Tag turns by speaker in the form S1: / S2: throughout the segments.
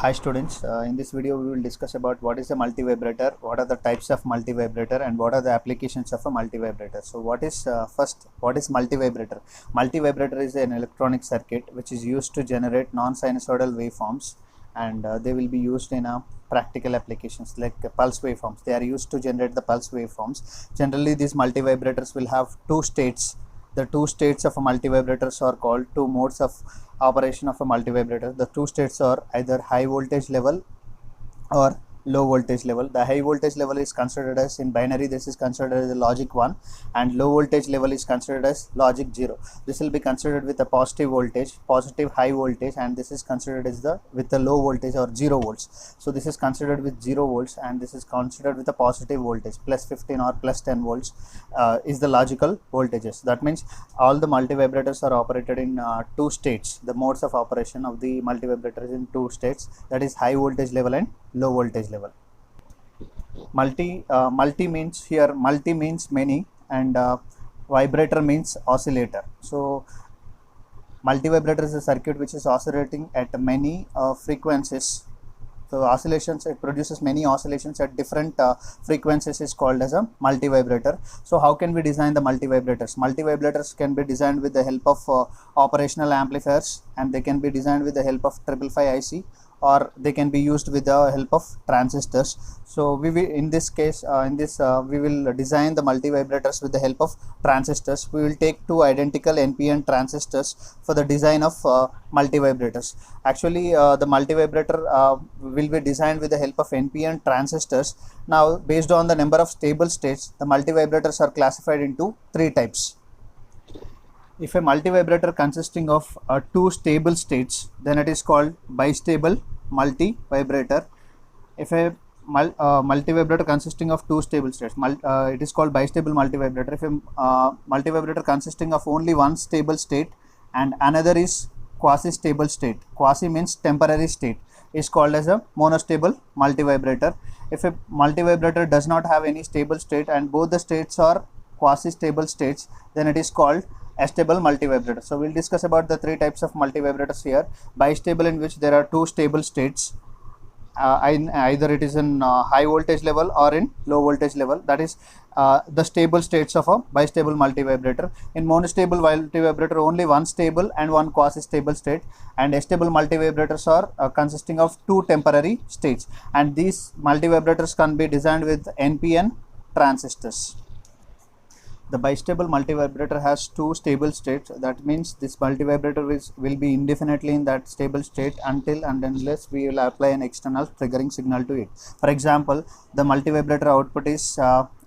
S1: Hi students, in this video we will discuss about what is a multivibrator, what are the types of multivibrator and what are the applications of a multivibrator. So what is multivibrator? Multivibrator is an electronic circuit which is used to generate non-sinusoidal waveforms, and they will be used in practical applications like pulse waveforms. They are used to generate the pulse waveforms. Generally these multivibrators will have two states. The two states of a multivibrators are called two modes of operation of a multivibrator. The two states are either high voltage level or low voltage level. The high voltage level is considered as, in binary, this is considered as a logic 1, and low voltage level is considered as logic 0. This will be considered with a positive voltage, positive high voltage, and this is considered as with the low voltage or 0 volts. So this is considered with 0 volts, and this is considered with a positive voltage, plus 15 or plus 10 volts is the logical voltages. That means all the multivibrators are operated in two states. The modes of operation of the multivibrator is in two states, that is high voltage level and low voltage level. Multi means many, and vibrator means oscillator. So multivibrator is a circuit which is oscillating at many frequencies. So oscillations, it produces many oscillations at different frequencies, is called as a multivibrator. So how can we design the multivibrators? Multivibrators can be designed with the help of operational amplifiers, and they can be designed with the help of 555 IC, or they can be used with the help of transistors. So we will, in this case, we will design the multivibrators with the help of transistors. We will take two identical NPN transistors for the design of multivibrators. Actually, the multivibrator will be designed with the help of NPN transistors. Now, based on the number of stable states, the multivibrators are classified into three types. If a multivibrator consisting of two stable states, then it is called bistable multivibrator. If a multivibrator consisting of two stable states, it is called bistable multivibrator. If a multivibrator consisting of only one stable state and another is quasi-stable state, quasi means temporary state, is called as a monostable multivibrator. If a multivibrator does not have any stable state and both the states are quasi-stable states, then it is called astable multivibrator. So we'll discuss about the three types of multivibrators here. Bistable, in which there are two stable states, either it is in high voltage level or in low voltage level. That is the stable states of a bistable multivibrator. In monostable multivibrator, only one stable and one quasi-stable state, and astable multivibrators are consisting of two temporary states, and these multivibrators can be designed with NPN transistors. The bistable multivibrator has two stable states. That means this multivibrator will be indefinitely in that stable state until and unless we will apply an external triggering signal to it. For example, the multivibrator output is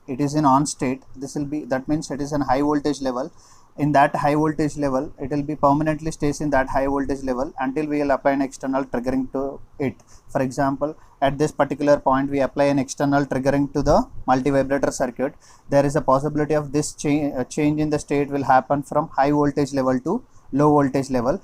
S1: it is in on state. That means it is in high voltage level. In that high voltage level, it will be permanently stays in that high voltage level until we will apply an external triggering to it. For example, at this particular point, we apply an external triggering to the multivibrator circuit. There is a possibility of this change in the state will happen from high voltage level to low voltage level.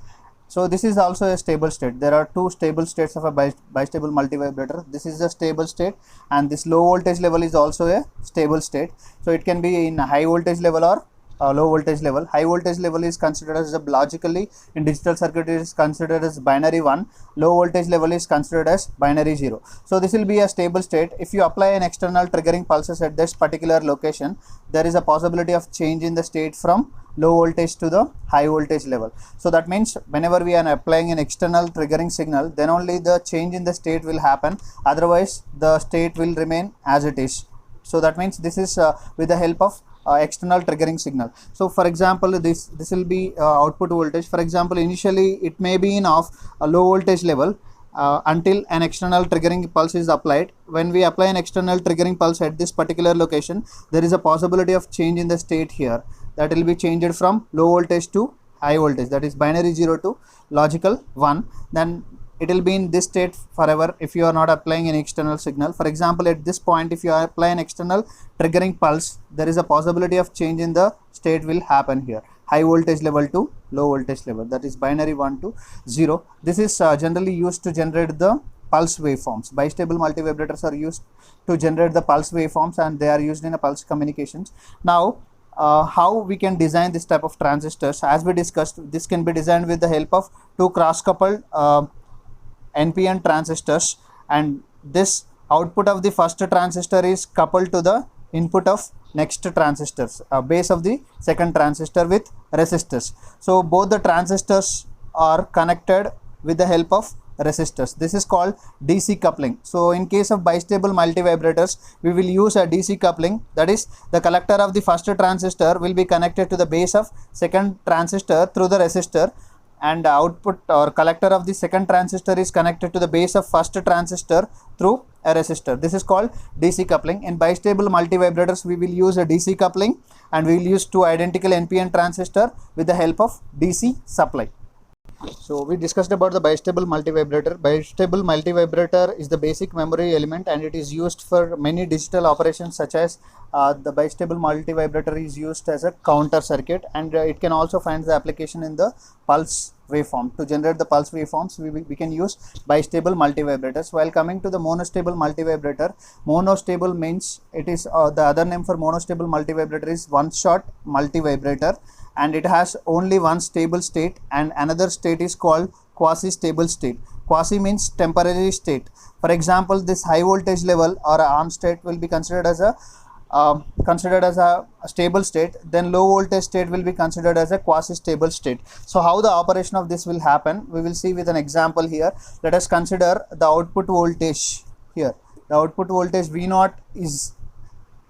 S1: So this is also a stable state. There are two stable states of a bistable multivibrator. This is a stable state, and this low voltage level is also a stable state. So it can be in high voltage level or low voltage level. High voltage level is considered as logically in digital circuit is considered as binary 1. Low voltage level is considered as binary 0. So this will be a stable state. If you apply an external triggering pulses at this particular location, there is a possibility of change in the state from low voltage to the high voltage level. So that means whenever we are applying an external triggering signal, then only the change in the state will happen. Otherwise, the state will remain as it is. So that means this is with the help of external triggering signal. So for example, this will be output voltage. For example, initially it may be in a low voltage level until an external triggering pulse is applied. When we apply an external triggering pulse at this particular location, there is a possibility of change in the state here. That will be changed from low voltage to high voltage, that is binary 0 to logical 1. Then it will be in this state forever if you are not applying an external signal. For example, at this point, if you apply an external triggering pulse, there is a possibility of change in the state will happen here, high voltage level to low voltage level, that is binary 1 to 0. This is generally used to generate the pulse waveforms. Bistable multivibrators are used to generate the pulse waveforms, and they are used in a pulse communications. Now, how we can design this type of transistors? As we discussed, this can be designed with the help of two cross coupled NPN transistors, and this output of the first transistor is coupled to the input of next transistors, base of the second transistor with resistors. So both the transistors are connected with the help of resistors. This is called DC coupling. So in case of bistable multivibrators, we will use a DC coupling, that is the collector of the first transistor will be connected to the base of second transistor through the resistor, and the output or collector of the second transistor is connected to the base of first transistor through a resistor. This is called DC coupling. In bistable multivibrators, we will use a DC coupling, and we will use two identical NPN transistor with the help of DC supply. So we discussed about the bistable multivibrator. Bistable multivibrator is the basic memory element, and it is used for many digital operations, such as the bistable multivibrator is used as a counter circuit, and it can also find the application in the pulse waveform. To generate the pulse waveforms, we can use bistable multivibrators. While coming to the monostable multivibrator, monostable means it is the other name for monostable multivibrator is one-shot multivibrator, and it has only one stable state, and another state is called quasi-stable state. Quasi means temporary state. For example, this high voltage level or a on state will be considered as a stable state. Then low voltage state will be considered as a quasi-stable state. So how the operation of this will happen, we will see with an example here. Let us consider the output voltage here. The output voltage V0 is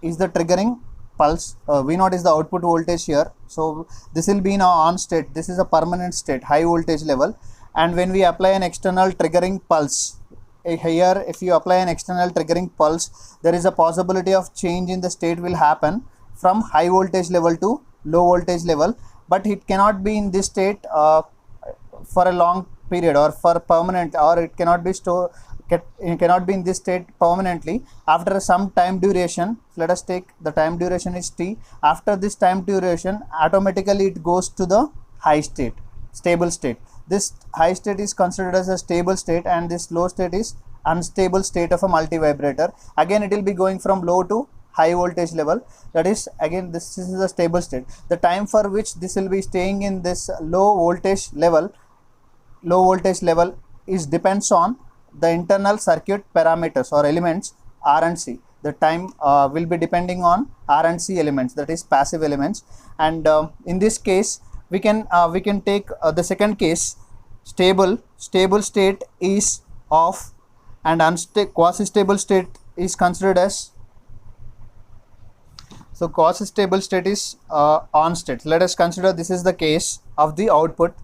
S1: the triggering pulse. V0 is the output voltage here. So this will be in our on state. This is a permanent state, high voltage level. And when we apply an external triggering pulse, here if you apply an external triggering pulse, there is a possibility of change in the state will happen from high voltage level to low voltage level, but it cannot be in this state for a long period or for permanent, or it cannot be it cannot be in this state permanently. After some time duration, let us take the time duration is t. After this time duration, automatically it goes to the high state, stable state. This high state is considered as a stable state, and this low state is unstable state of a multivibrator. Again, it will be going from low to high voltage level. That is, again, this is a stable state. The time for which this will be staying in this low voltage level is depends on the internal circuit parameters or elements R and C. The time will be depending on R and C elements, that is passive elements. And in this case, we can take the second case. Stable state is off, and quasi-stable state is considered as, so quasi-stable state is on state. Let us consider this is the case of the output.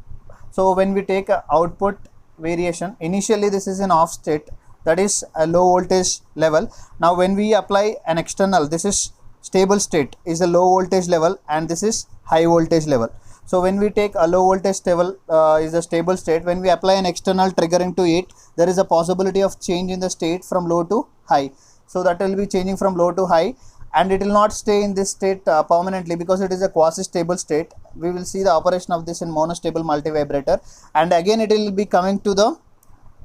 S1: So when we take output variation, initially this is an off state, that is a low voltage level. Now when we apply an external, this is stable state is a low voltage level, and this is high voltage level. So when we take a low voltage level is a stable state, when we apply an external triggering to it, there is a possibility of change in the state from low to high. So that will be changing from low to high, and it will not stay in this state permanently because it is a quasi-stable state. We will see the operation of this in monostable multivibrator, and again it will be coming to the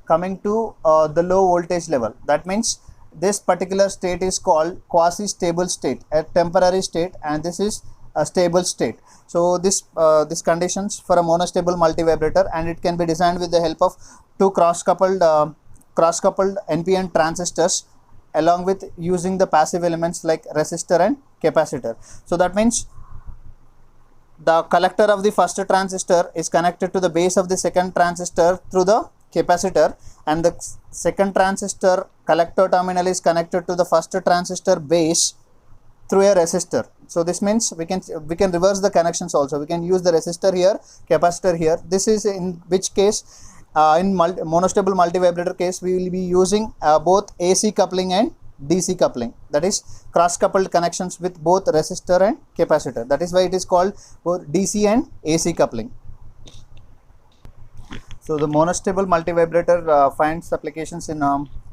S1: low voltage level. That means this particular state is called quasi-stable state, a temporary state, and this is a stable state. So this conditions for a monostable multivibrator, and it can be designed with the help of two cross-coupled NPN transistors, along with using the passive elements like resistor and capacitor. So that means the collector of the first transistor is connected to the base of the second transistor through the capacitor, and the second transistor collector terminal is connected to the first transistor base through a resistor. So this means we can reverse the connections also. We can use the resistor here, capacitor here. This is in which case in monostable multivibrator case, we will be using both AC coupling and DC coupling, that is cross coupled connections with both resistor and capacitor. That is why it is called both DC and AC coupling. So the monostable multivibrator finds applications in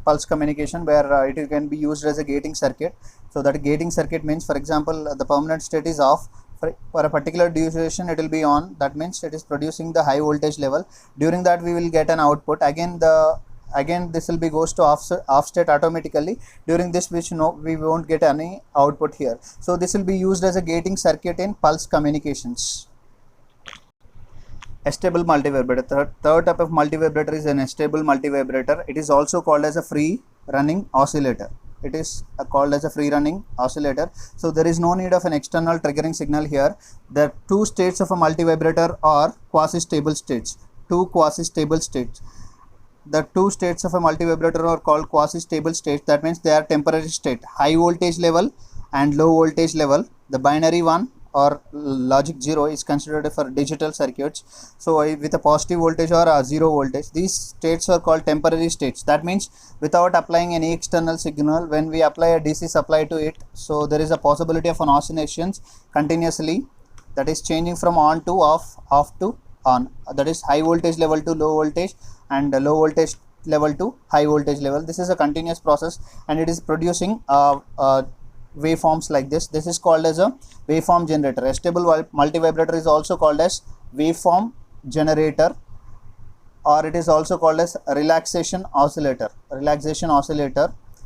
S1: pulse communication, where it can be used as a gating circuit. So that gating circuit means, for example, the permanent state is off. For a particular duration it will be on. That means it is producing the high voltage level. During that we will get an output. Again this will be goes to off state automatically. During this, which we won't get any output here. So this will be used as a gating circuit in pulse communications. Stable multivibrator. Third type of multivibrator is an stable multivibrator. It is also called as a free running oscillator. It is called as a free running oscillator. So there is no need of an external triggering signal here. The two states of a multivibrator are quasi-stable states. Two quasi-stable states. The two states of a multivibrator are called quasi-stable states. That means they are temporary state. High voltage level and low voltage level. The binary one or logic 0 is considered for digital circuits. So with a positive voltage or a 0 voltage, these states are called temporary states. That means without applying any external signal, when we apply a DC supply to it, so there is a possibility of an oscillations continuously, that is changing from on to off, off to on. That is high voltage level to low voltage and low voltage level to high voltage level. This is a continuous process and it is producing waveforms like this. This is called as a waveform generator. A stable multivibrator is also called as waveform generator, or it is also called as relaxation oscillator.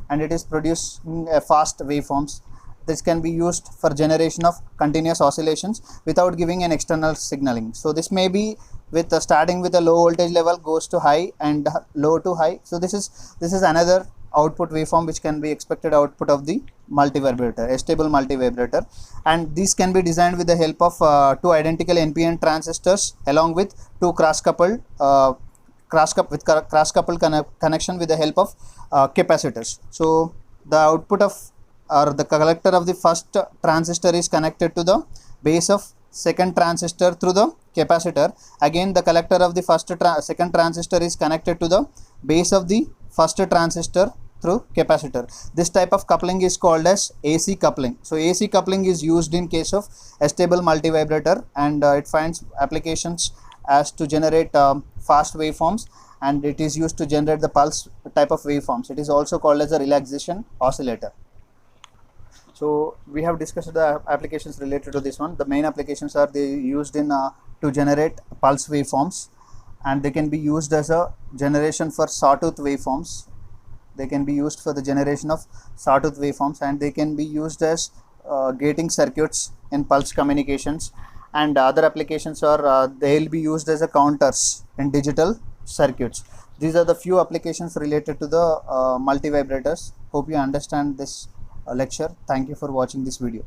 S1: And it is producing fast waveforms. This can be used for generation of continuous oscillations without giving an external signaling. So this may be with starting with a low voltage level, goes to high and low to high. So this is another output waveform which can be expected output of the multivibrator, a stable multivibrator. And these can be designed with the help of two identical NPN transistors along with two cross-coupled connection with the help of capacitors. So the output of or the collector of the first transistor is connected to the base of second transistor through the capacitor. Again, the collector of the second transistor is connected to the base of the first transistor through capacitor. This type of coupling is called as AC coupling. So AC coupling is used in case of a stable multivibrator, and it finds applications as to generate fast waveforms, and it is used to generate the pulse type of waveforms. It is also called as a relaxation oscillator. So we have discussed the applications related to this one. The main applications are they used in to generate pulse waveforms, and they can be used as a generation for sawtooth waveforms. They can be used for the generation of sawtooth waveforms, and they can be used as gating circuits in pulse communications. And other applications are they will be used as a counters in digital circuits. These are the few applications related to the multivibrators. Hope you understand this lecture. Thank you for watching this video.